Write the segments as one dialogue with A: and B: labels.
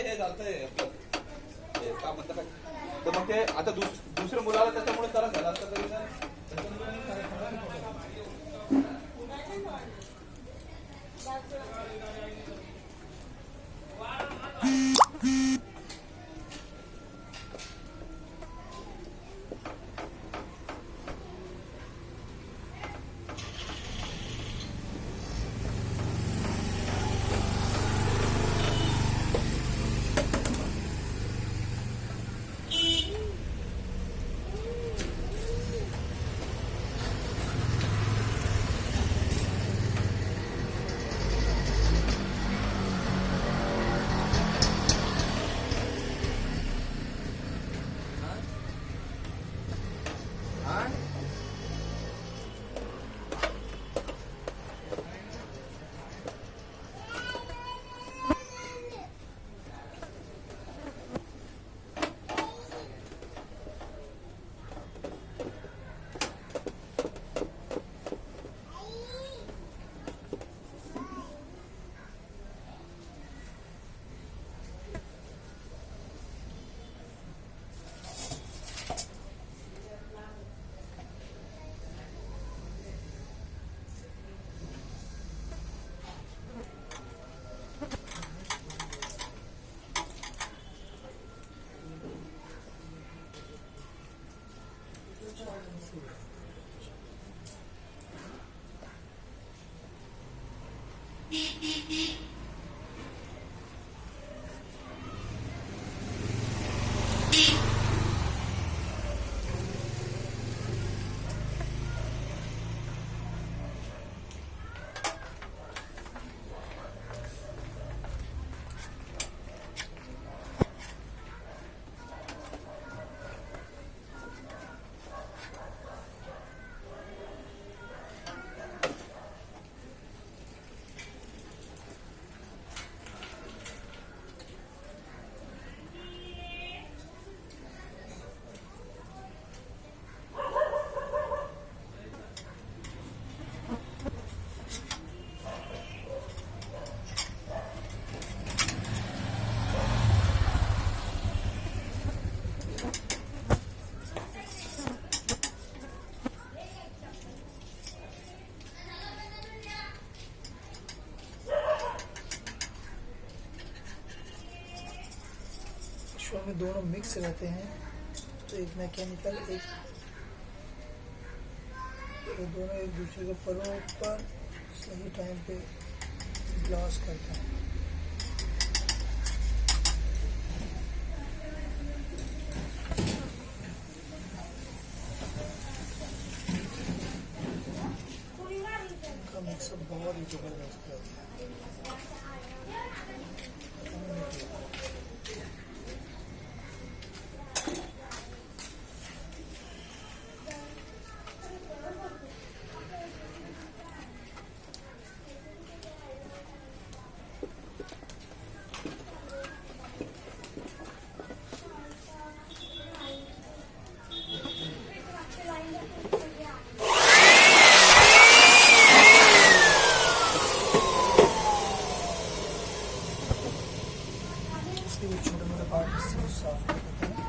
A: हे झालंय का म्हणतात तर मग ते आता दुसऱ्या मुलाला त्याच्यामुळे त्रास झाला असता तरी
B: में दोनों मिक्स रहते हैं, तो एक मैकेनिकल एक तो दोनों एक दूसरे के परों पर सही टाइम पे ग्लास करते हैं। इनका मिक्सअप बहुत ही जबरदस्त रहता है। इसके जो छोटे मोटे पार्ट इससे साफ कर देते हैं।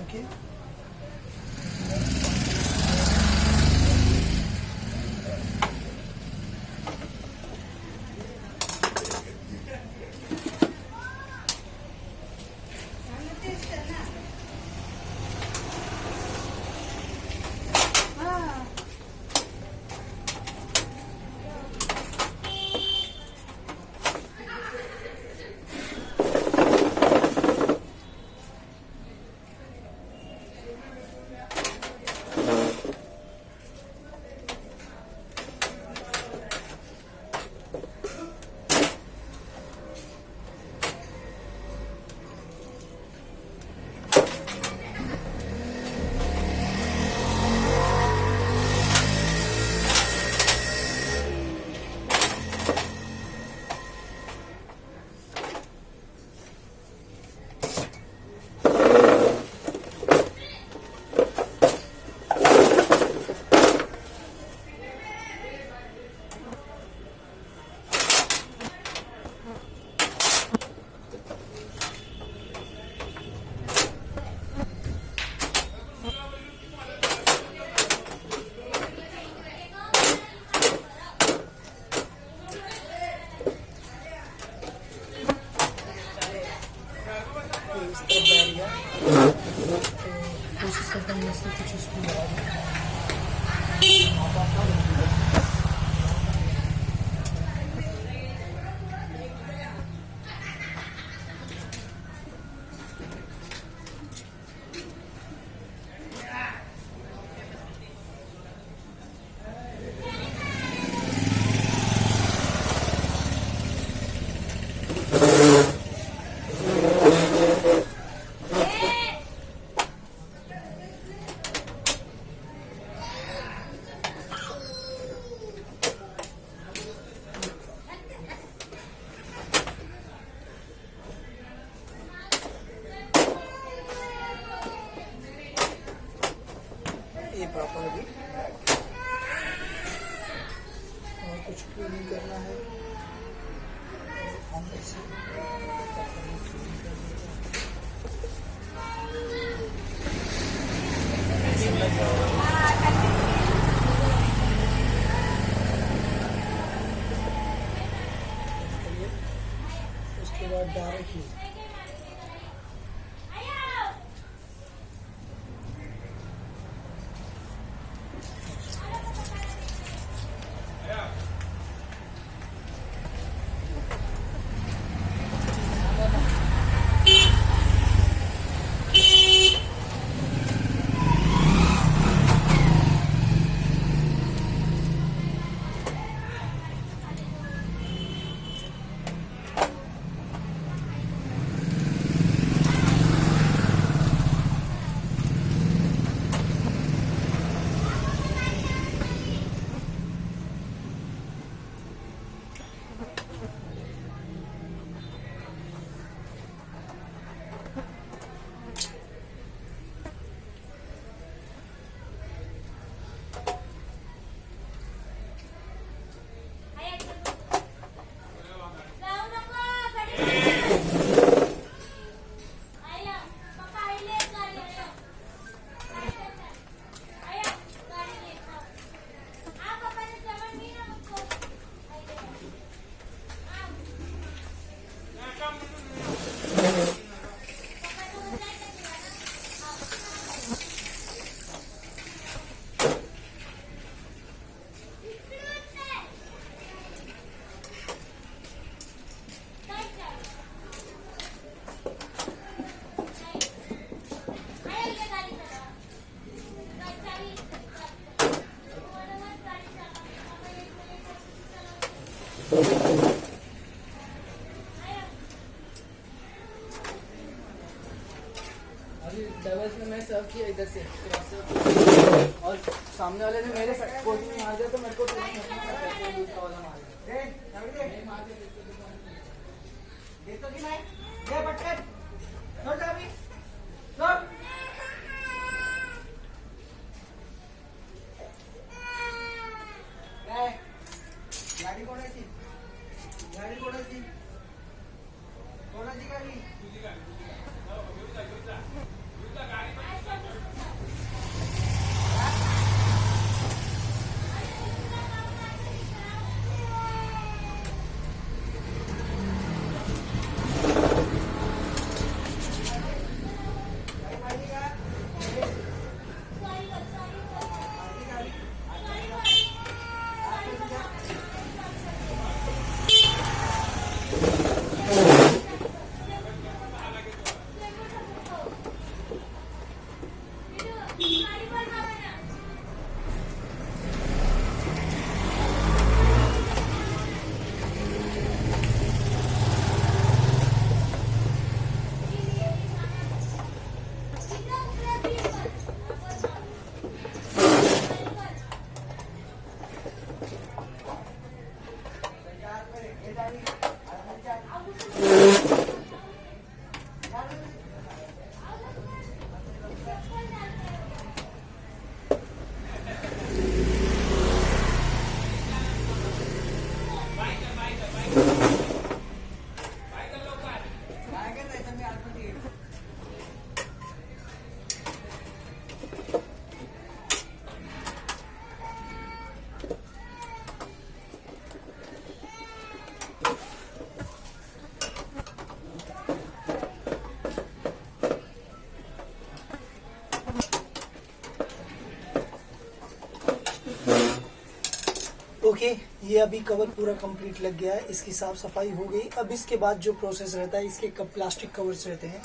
B: ओके, इस तरफ बैठ गया तो कोशिश करता हूँ इससे कुछ इसको लगा दूँ। ये प्रॉपर अभी और कुछ क्लीनिंग करना है अंदर से क्लीनिंग कर देते हैं। उसके बाद डायरेक्टली
C: अभी डबल्स में मैं सर्व किया इधर से क्रॉस सर्व, और सामने वाले ने मेरे कोच में मार दिया तो मेरे को दूसरा वाला मार दिया। नहीं मार दिया।
B: ओके, ये अभी कवर पूरा कंप्लीट लग गया है, इसकी साफ सफाई हो गई। अब इसके बाद जो प्रोसेस रहता है, इसके प्लास्टिक कवर्स रहते हैं,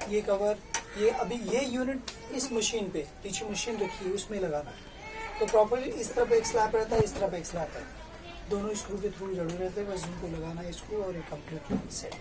B: ये कवर, ये अभी ये यूनिट इस मशीन पे, पीछे मशीन रखी है उसमें लगाना है। तो प्रॉपरली इस तरफ एक स्लैब रहता है, इस तरफ एक स्लैब है, दोनों स्क्रू के थ्रू जड़े रहते हैं, बस उनको लगाना है इसको और ये कंप्लीट सेट।